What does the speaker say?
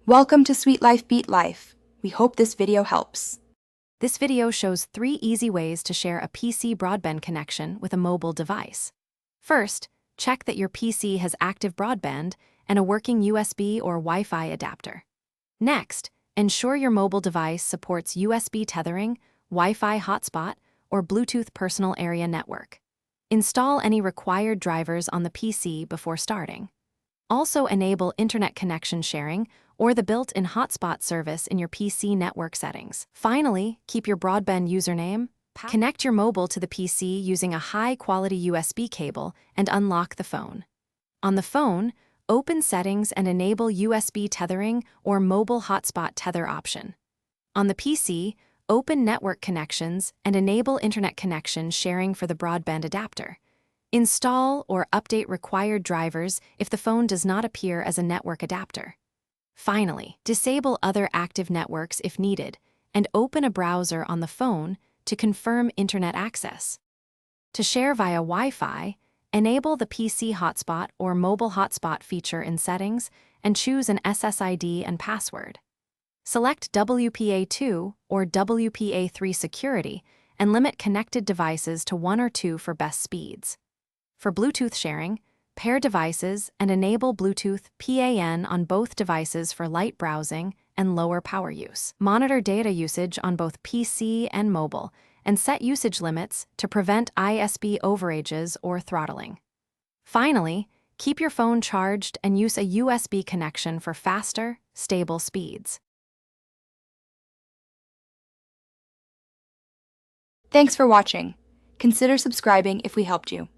Welcome to Sweet Life Beat Life. We hope this video helps. This video shows 3 easy ways to share a PC broadband connection with a mobile device. First, check that your PC has active broadband and a working USB or Wi-Fi adapter. Next, ensure your mobile device supports USB tethering, Wi-Fi hotspot, or Bluetooth personal area network. Install any required drivers on the PC before starting. Also enable internet connection sharing or the built-in hotspot service in your PC network settings. Finally, keep your broadband username. Connect your mobile to the PC using a high-quality USB cable and unlock the phone. On the phone, open Settings and enable USB tethering or mobile hotspot tether option. On the PC, open Network Connections and enable internet connection sharing for the broadband adapter. Install or update required drivers if the phone does not appear as a network adapter. Finally, disable other active networks if needed, and open a browser on the phone to confirm internet access. To share via Wi-Fi, enable the PC hotspot or mobile hotspot feature in Settings and choose an SSID and password. Select WPA2 or WPA3 security and limit connected devices to 1 or 2 for best speeds. For Bluetooth sharing, pair devices and enable Bluetooth PAN on both devices for light browsing and lower power use. Monitor data usage on both PC and mobile, and set usage limits to prevent ISP overages or throttling. Finally, keep your phone charged and use a USB connection for faster, stable speeds. Thanks for watching. Consider subscribing if we helped you.